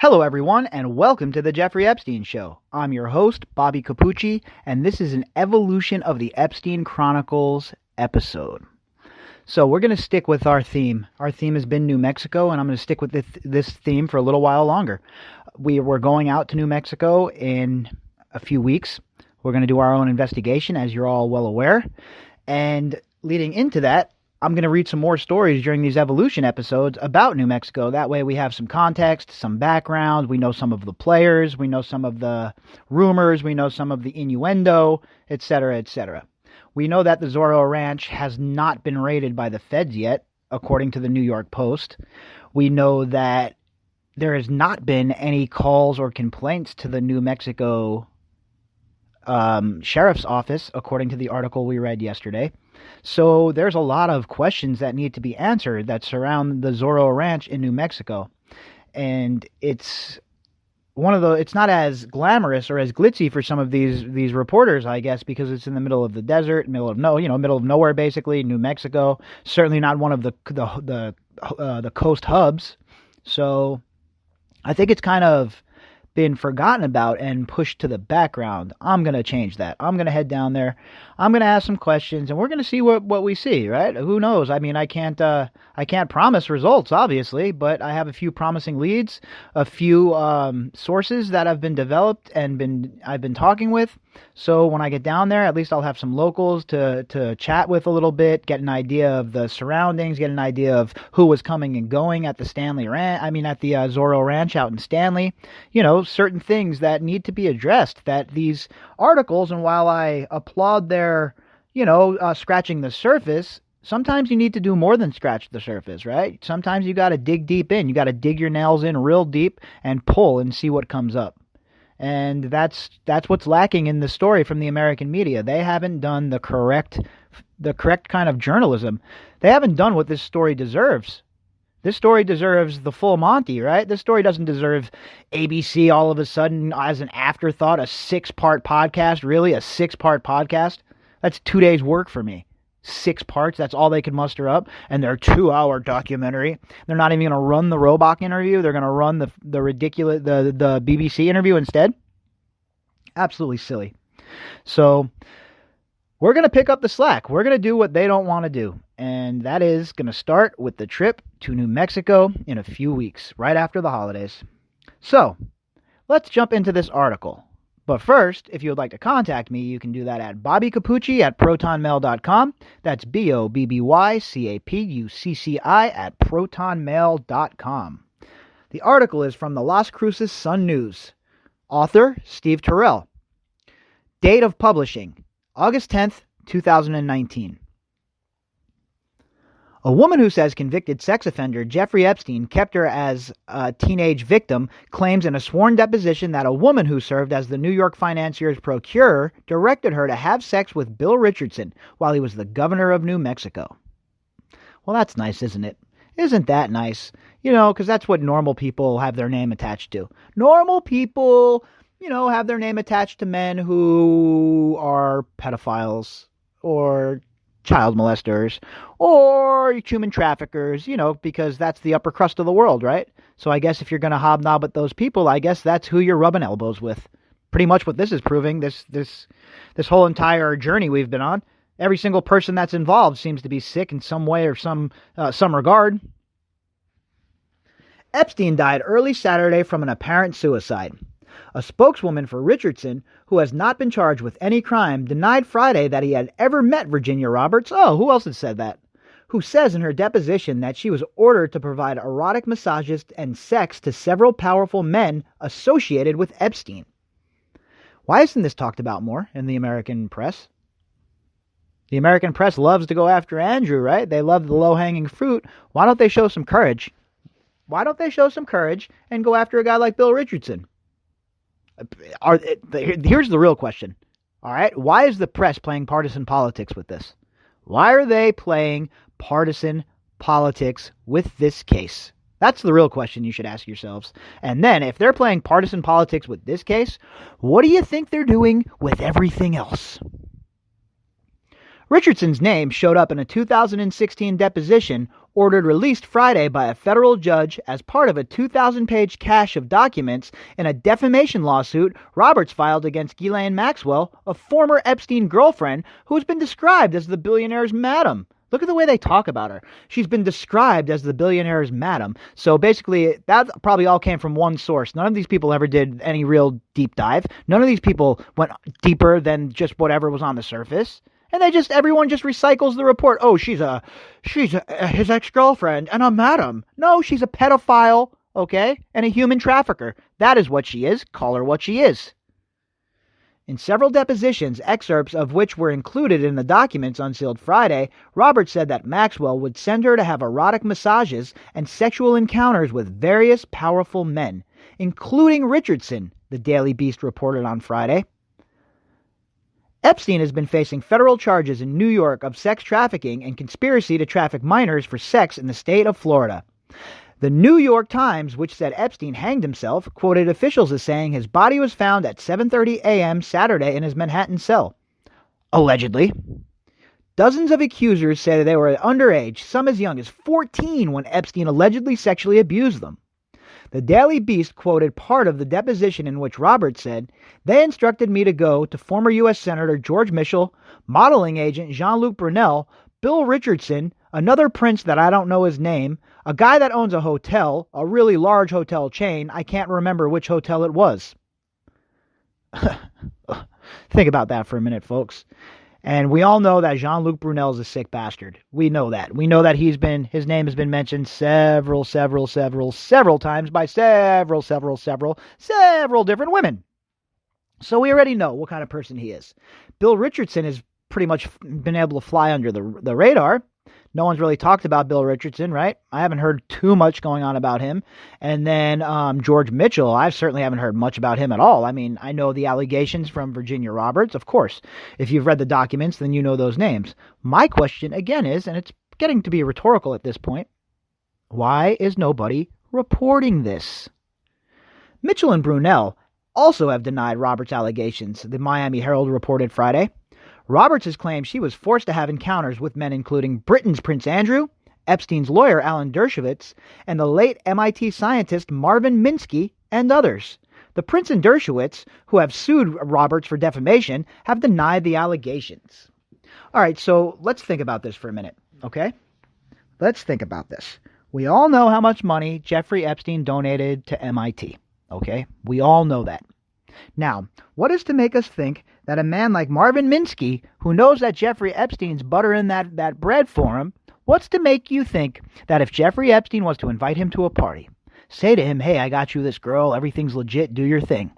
Hello, everyone, and welcome to the Jeffrey Epstein Show. I'm your host, Bobbycapucci, and this is an evolution of the Epstein Chronicles episode. So we're going to stick with our theme. Our theme has been New Mexico, and I'm going to stick with this theme for a little while longer. We're going out to New Mexico in a few weeks. We're going to do our own investigation, as you're all well aware. And leading into that, I'm going to read some more stories during these evolution episodes about New Mexico. That way we have some context, some background. We know some of the players. We know some of the rumors. We know some of the innuendo, etc., etc. We know that the Zorro Ranch has not been raided by the feds yet, according to the New York Post. We know that there has not been any calls or complaints to the New Mexico Sheriff's Office, according to the article we read yesterday. So there's a lot of questions that need to be answered that surround the Zorro Ranch in New Mexico. And it's not as glamorous or as glitzy for some of these reporters, I guess, because it's in the middle of the desert, middle of nowhere, basically, New Mexico. Certainly not one of the coast hubs. So I think it's kind of been forgotten about and pushed to the background. I'm going to change that. I'm going to head down there. I'm going to ask some questions, and we're going to see what we see, right? Who knows? I mean, I can't promise results, obviously, but I have a few promising leads, a few sources that have been developed and I've been talking with. So when I get down there, at least I'll have some locals to chat with a little bit, get an idea of the surroundings, get an idea of who was coming and going at the Zorro Ranch out in Stanley. You know, certain things that need to be addressed that these articles, and while I applaud their, scratching the surface, sometimes you need to do more than scratch the surface, right? Sometimes you got to dig deep in. You got to dig your nails in real deep and pull and see what comes up. And that's what's lacking in the story from the American media. They haven't done the correct kind of journalism. They haven't done what this story deserves. This story deserves the full Monty, right? This story doesn't deserve ABC all of a sudden as an afterthought, a 6-part podcast. Really, a 6-part podcast? That's 2 days' work for me. 6 parts, that's all they could muster up, and their 2-hour documentary. They're not even going to run the Robach interview. They're going to run the ridiculous, the BBC interview instead. Absolutely silly. So we're going to pick up the slack. We're going to do what they don't want to do, and that is going to start with the trip to New Mexico in a few weeks, right after the holidays. So let's jump into this article. But first, if you would like to contact me, you can do that at bobbycapucci@protonmail.com. That's BOBBYCAPUCCI@protonmail.com. The article is from the Las Cruces Sun News. Author, Steve Terrell. Date of publishing, August 10th, 2019. A woman who says convicted sex offender Jeffrey Epstein kept her as a teenage victim claims in a sworn deposition that a woman who served as the New York financier's procurer directed her to have sex with Bill Richardson while he was the governor of New Mexico. Well, that's nice, isn't it? Isn't that nice? Because that's what normal people have their name attached to. Normal people, have their name attached to men who are pedophiles or child molesters or human traffickers, because that's the upper crust of the world, right? So I guess if you're going to hobnob with those people, I guess that's who you're rubbing elbows with. Pretty much what this is proving, this whole entire journey we've been on. Every single person that's involved seems to be sick in some way or some regard. Epstein died early Saturday from an apparent suicide. A spokeswoman for Richardson, who has not been charged with any crime, denied Friday that he had ever met Virginia Roberts. Oh, who else had said that? Who says in her deposition that she was ordered to provide erotic massages and sex to several powerful men associated with Epstein. Why isn't this talked about more in the American press? The American press loves to go after Andrew, right? They love the low-hanging fruit. Why don't they show some courage? Why don't they show some courage and go after a guy like Bill Richardson? Here's the real question. All right, why is the press playing partisan politics with this? Why are they playing partisan politics with this case? That's the real question you should ask yourselves. And then, if they're playing partisan politics with this case, what do you think they're doing with everything else? Richardson's name showed up in a 2016 deposition ordered released Friday by a federal judge as part of a 2,000-page cache of documents in a defamation lawsuit Roberts filed against Ghislaine Maxwell, a former Epstein girlfriend who's been described as the billionaire's madam. Look at the way they talk about her. She's been described as the billionaire's madam. So basically, that probably all came from one source. None of these people ever did any real deep dive. None of these people went deeper than just whatever was on the surface. And everyone just recycles the report. Oh, she's his ex-girlfriend and a madam. No, she's a pedophile, okay? And a human trafficker. That is what she is. Call her what she is. In several depositions, excerpts of which were included in the documents unsealed Friday, Roberts said that Maxwell would send her to have erotic massages and sexual encounters with various powerful men, including Richardson, the Daily Beast reported on Friday. Epstein has been facing federal charges in New York of sex trafficking and conspiracy to traffic minors for sex in the state of Florida. The New York Times, which said Epstein hanged himself, quoted officials as saying his body was found at 7:30 a.m. Saturday in his Manhattan cell. Allegedly. Dozens of accusers say they were underage, some as young as 14, when Epstein allegedly sexually abused them. The Daily Beast quoted part of the deposition in which Roberts said, "They instructed me to go to former U.S. Senator George Mitchell, modeling agent Jean-Luc Brunel, Bill Richardson, another prince that I don't know his name, a guy that owns a hotel, a really large hotel chain. I can't remember which hotel it was." Think about that for a minute, folks. And we all know that Jean-Luc Brunel is a sick bastard. We know that. We know that his name has been mentioned several times by several different women. So we already know what kind of person he is. Bill Richardson has pretty much been able to fly under the radar. No one's really talked about Bill Richardson, right? I haven't heard too much going on about him. And then George Mitchell, I certainly haven't heard much about him at all. I mean, I know the allegations from Virginia Roberts, of course. If you've read the documents, then you know those names. My question, again, is, and it's getting to be rhetorical at this point, why is nobody reporting this? Mitchell and Brunel also have denied Roberts' allegations, the Miami Herald reported Friday. Roberts has claimed she was forced to have encounters with men including Britain's Prince Andrew, Epstein's lawyer Alan Dershowitz, and the late MIT scientist Marvin Minsky, and others. The Prince and Dershowitz, who have sued Roberts for defamation, have denied the allegations. All right, so let's think about this for a minute, okay? Let's think about this. We all know how much money Jeffrey Epstein donated to MIT, okay? We all know that. Now, what is to make us think that a man like Marvin Minsky, who knows that Jeffrey Epstein's buttering that bread for him, what's to make you think that if Jeffrey Epstein was to invite him to a party, say to him, "Hey, I got you this girl, everything's legit, do your thing."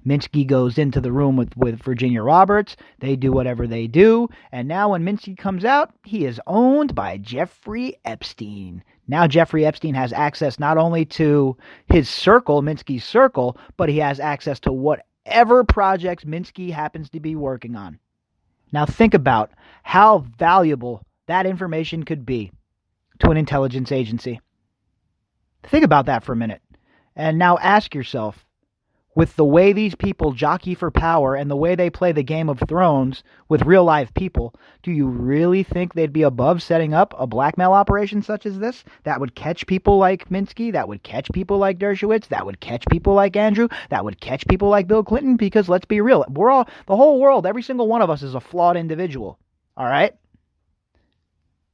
Minsky goes into the room with Virginia Roberts, they do whatever they do, and now when Minsky comes out, he is owned by Jeffrey Epstein. Now Jeffrey Epstein has access not only to his circle, Minsky's circle, but he has access to whatever projects Minsky happens to be working on. Now think about how valuable that information could be to an intelligence agency. Think about that for a minute. And now ask yourself, with the way these people jockey for power and the way they play the Game of Thrones with real live people, do you really think they'd be above setting up a blackmail operation such as this that would catch people like Minsky, that would catch people like Dershowitz, that would catch people like Andrew, that would catch people like Bill Clinton? Because let's be real, the whole world, every single one of us is a flawed individual. All right?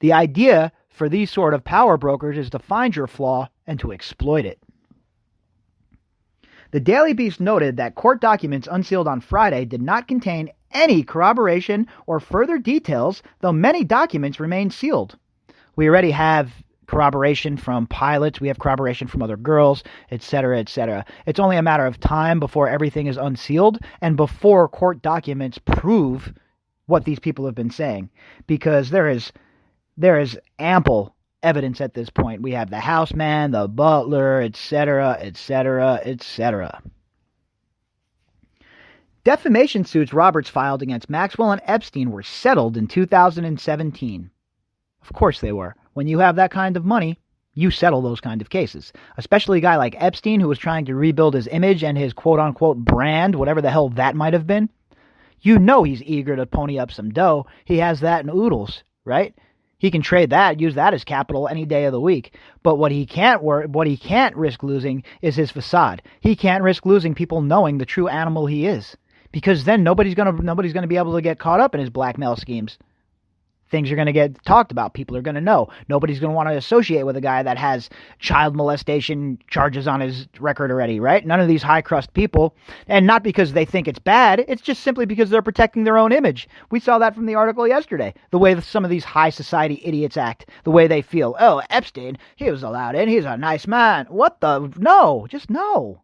The idea for these sort of power brokers is to find your flaw and to exploit it. The Daily Beast noted that court documents unsealed on Friday did not contain any corroboration or further details, though many documents remain sealed. We already have corroboration from pilots, we have corroboration from other girls, etc., etc. It's only a matter of time before everything is unsealed and before court documents prove what these people have been saying, because there is ample evidence at this point. We have the houseman, the butler, etc., etc., etc. Defamation suits Roberts filed against Maxwell and Epstein were settled in 2017. Of course they were. When you have that kind of money, you settle those kind of cases. Especially a guy like Epstein who was trying to rebuild his image and his quote-unquote brand, whatever the hell that might have been. You know he's eager to pony up some dough. He has that in oodles, right? He can trade that, use that as capital any day of the week. But what he can't risk losing is his facade. He can't risk losing people knowing the true animal he is, because then nobody's gonna be able to get caught up in his blackmail schemes. Things are going to get talked about. People are going to know. Nobody's going to want to associate with a guy that has child molestation charges on his record already, right? None of these high crust people, and not because they think it's bad, it's just simply because they're protecting their own image. We saw that from the article yesterday. The way that some of these high society idiots act, the way they feel. Oh, Epstein, he was allowed in. He's a nice man. What the? No, just no.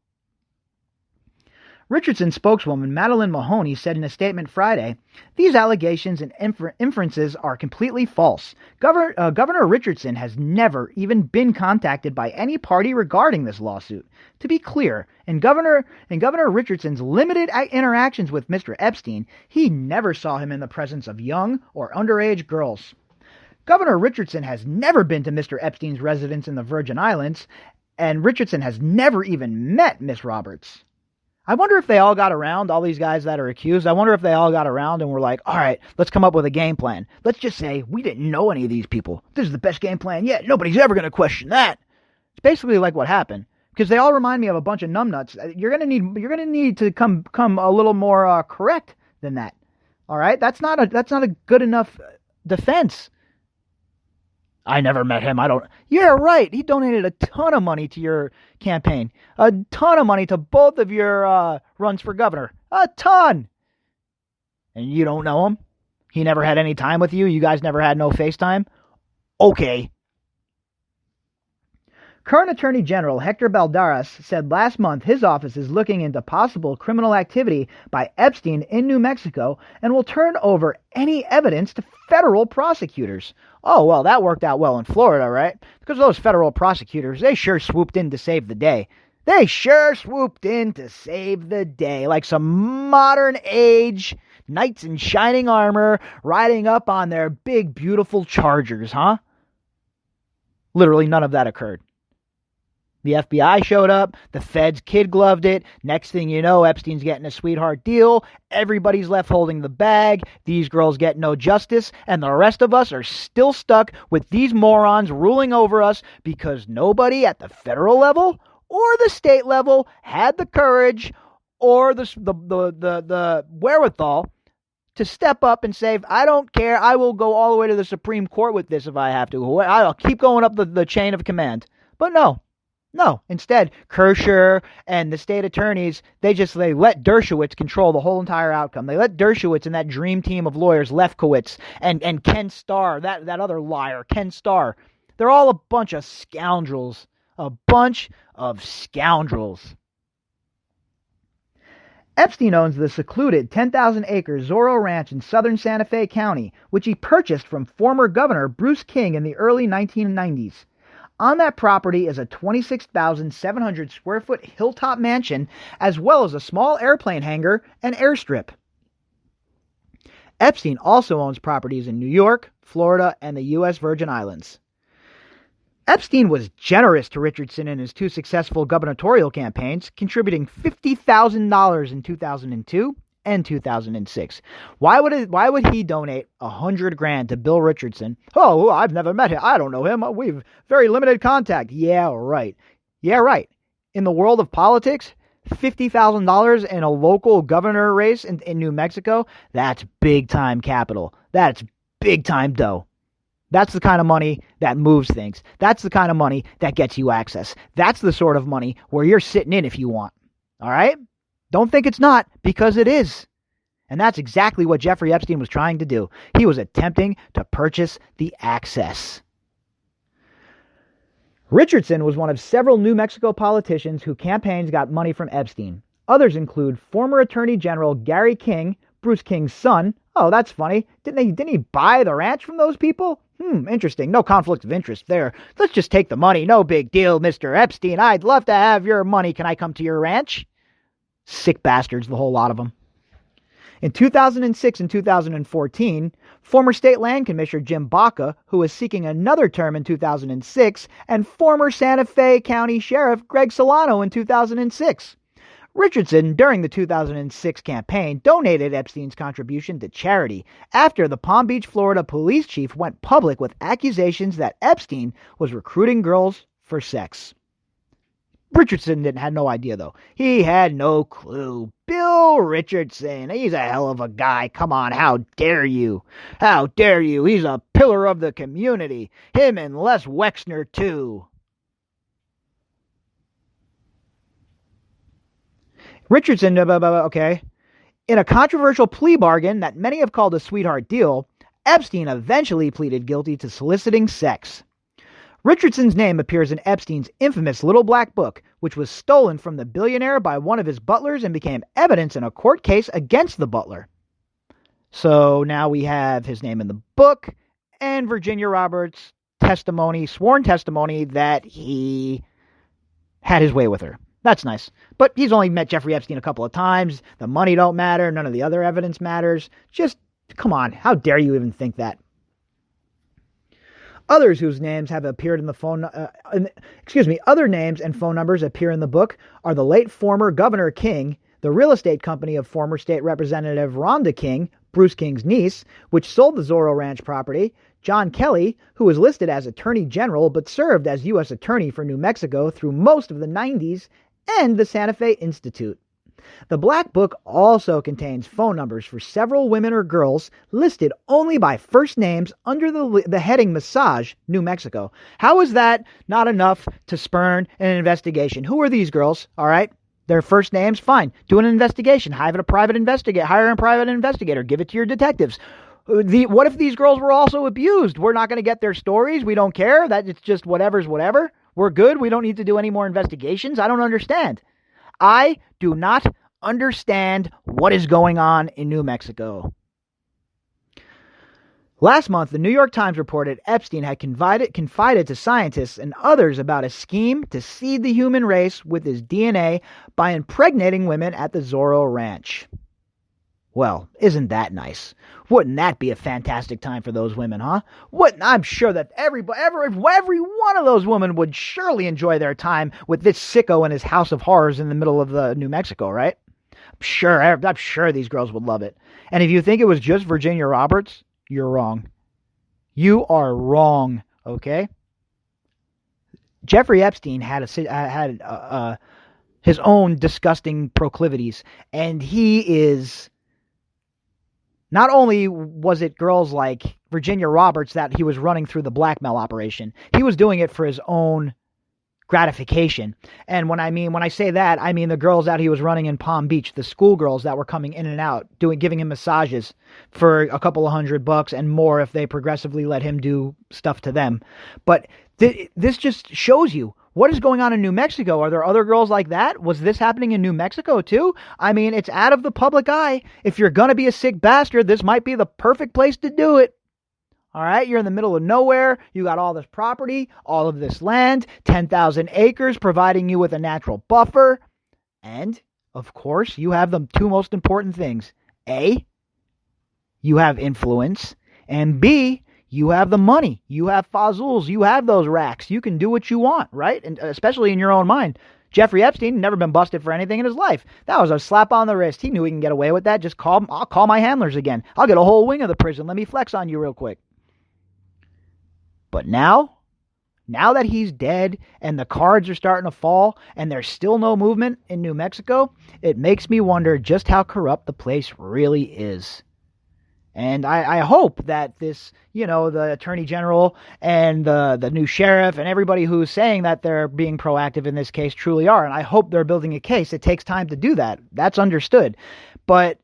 Richardson spokeswoman Madeleine Mahoney said in a statement Friday, "These allegations and inferences are completely false. Governor Richardson has never even been contacted by any party regarding this lawsuit. To be clear, in Governor Richardson's limited interactions with Mr. Epstein, he never saw him in the presence of young or underage girls. Governor Richardson has never been to Mr. Epstein's residence in the Virgin Islands, and Richardson has never even met Miss Roberts." I wonder if they all got around, all these guys that are accused, I wonder if they all got around and were like, all right, let's come up with a game plan. Let's just say we didn't know any of these people. This is the best game plan yet. Nobody's ever going to question that. It's basically like what happened, because they all remind me of a bunch of numbnuts. You're going to need to come a little more correct than that. All right? That's not a good enough defense. I never met him. Yeah, right. He donated a ton of money to your campaign. A ton of money to both of your runs for governor. A ton. And you don't know him? He never had any time with you? You guys never had no FaceTime? Okay. Current Attorney General Hector Balderas said last month his office is looking into possible criminal activity by Epstein in New Mexico and will turn over any evidence to federal prosecutors. Oh, well, that worked out well in Florida, right? Because those federal prosecutors, they sure swooped in to save the day. They sure swooped in to save the day, like some modern age knights in shining armor riding up on their big, beautiful chargers, huh? Literally none of that occurred. The FBI showed up, the feds kid-gloved it, next thing you know, Epstein's getting a sweetheart deal, everybody's left holding the bag, these girls get no justice, and the rest of us are still stuck with these morons ruling over us because nobody at the federal level or the state level had the courage or the wherewithal to step up and say, I don't care, I will go all the way to the Supreme Court with this if I have to, I'll keep going up the chain of command. But no, instead, Kershaw and the state attorneys, they let Dershowitz control the whole entire outcome. They let Dershowitz and that dream team of lawyers, Lefkowitz and Ken Starr, that other liar, Ken Starr, they're all a bunch of scoundrels. A bunch of scoundrels. Epstein owns the secluded 10,000-acre Zorro Ranch in southern Santa Fe County, which he purchased from former Governor Bruce King in the early 1990s. On that property is a 26,700 square foot hilltop mansion, as well as a small airplane hangar and airstrip. Epstein also owns properties in New York, Florida, and the U.S. Virgin Islands. Epstein was generous to Richardson in his two successful gubernatorial campaigns, contributing $50,000 in 2002 and 2006. Why would he donate $100,000 to Bill Richardson? Oh, I've never met him. I don't know him. We've very limited contact. Yeah, right. In the world of politics, $50,000 in a local governor race in New Mexico, that's big time capital. That's big time dough. That's the kind of money that moves things. That's the kind of money that gets you access. That's the sort of money where you're sitting in if you want. All right? Don't think it's not, because it is. And that's exactly what Jeffrey Epstein was trying to do. He was attempting to purchase the access. Richardson was one of several New Mexico politicians whose campaigns got money from Epstein. Others include former Attorney General Gary King, Bruce King's son. Oh, that's funny. Didn't he buy the ranch from those people? Interesting. No conflict of interest there. Let's just take the money. No big deal, Mr. Epstein. I'd love to have your money. Can I come to your ranch? Sick bastards, the whole lot of them. In 2006 and 2014, former state land commissioner Jim Baca, who was seeking another term in 2006, and former Santa Fe County Sheriff Greg Solano in 2006. Richardson, during the 2006 campaign, donated Epstein's contribution to charity after the Palm Beach, Florida police chief went public with accusations that Epstein was recruiting girls for sex. Richardson had no idea, though. He had no clue. Bill Richardson, he's a hell of a guy. Come on, how dare you? How dare you? He's a pillar of the community. Him and Les Wexner, too. Richardson, okay. In a controversial plea bargain that many have called a sweetheart deal, Epstein eventually pleaded guilty to soliciting sex. Richardson's name appears in Epstein's infamous Little Black Book, which was stolen from the billionaire by one of his butlers and became evidence in a court case against the butler. So now we have his name in the book and Virginia Roberts' testimony, sworn testimony that he had his way with her. That's nice. But he's only met Jeffrey Epstein a couple of times. The money don't matter. None of the other evidence matters. Just, come on. How dare you even think that? Others whose names have appeared in the other names and phone numbers appear in the book are the late former Governor King, the real estate company of former state representative Rhonda King, Bruce King's niece, which sold the Zorro Ranch property, John Kelly, who was listed as Attorney General but served as U.S. Attorney for New Mexico through most of the 90s, and the Santa Fe Institute. The Black Book also contains phone numbers for several women or girls listed only by first names under the heading Massage, New Mexico. How is that not enough to spurn an investigation? Who are these girls? All right. Their first names? Fine. Do an investigation. Hire a private investigator. Give it to your detectives. What if these girls were also abused? We're not going to get their stories. We don't care. That it's just whatever's whatever. We're good. We don't need to do any more investigations. I don't understand. I do not understand what is going on in New Mexico. Last month, the New York Times reported Epstein had confided to scientists and others about a scheme to seed the human race with his DNA by impregnating women at the Zorro Ranch. Well, isn't that nice? Wouldn't that be a fantastic time for those women, huh? I'm sure that every one of those women would surely enjoy their time with this sicko and his house of horrors in the middle of New Mexico, right? I'm sure these girls would love it. And if you think it was just Virginia Roberts, you're wrong. You are wrong, okay? Jeffrey Epstein had his own disgusting proclivities, and he is... Not only was it girls like Virginia Roberts that he was running through the blackmail operation, he was doing it for his own gratification. And when I say that, I mean the girls that he was running in Palm Beach, the schoolgirls that were coming in and out, giving him massages for a couple of $100 and more if they progressively let him do stuff to them. But this just shows you what is going on in New Mexico. Are there other girls like that? Was this happening in New Mexico too? I mean, it's out of the public eye. If you're going to be a sick bastard, this might be the perfect place to do it. All right, you're in the middle of nowhere. You got all this property, all of this land, 10,000 acres providing you with a natural buffer. And, of course, you have the two most important things. A, you have influence. And B, you have the money. You have fazuls. You have those racks. You can do what you want, right? And especially in your own mind. Jeffrey Epstein never been busted for anything in his life. That was a slap on the wrist. He knew he can get away with that. I'll call my handlers again. I'll get a whole wing of the prison. Let me flex on you real quick. But now that he's dead and the cards are starting to fall and there's still no movement in New Mexico, it makes me wonder just how corrupt the place really is. And I hope that this, the Attorney General and the new sheriff and everybody who's saying that they're being proactive in this case truly are. And I hope they're building a case. It takes time to do that. That's understood. But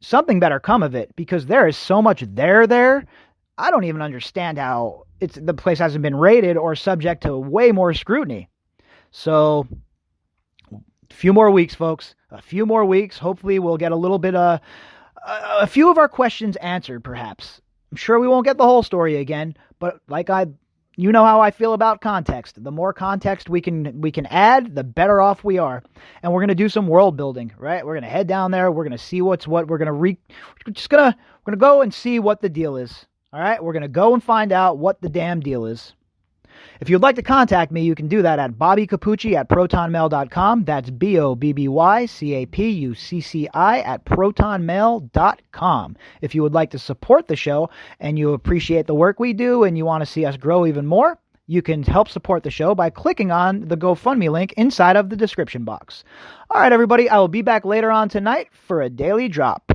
something better come of it, because there is so much there. I don't even understand how the place hasn't been raided or subject to way more scrutiny. So a few more weeks, folks. A few more weeks. Hopefully we'll get a little bit a few of our questions answered, perhaps. I'm sure we won't get the whole story again, but you know how I feel about context. The more context we can add, the better off we are. And we're going to do some world building, right? We're going to head down there. We're going to see what's what. We're going to go and see what the deal is. All right? We're going to go and find out what the damn deal is. If you'd like to contact me, you can do that at bobbycapucci@protonmail.com. That's BOBBYCAPUCCI@protonmail.com. If you would like to support the show and you appreciate the work we do and you want to see us grow even more, you can help support the show by clicking on the GoFundMe link inside of the description box. All right, everybody, I will be back later on tonight for a daily drop.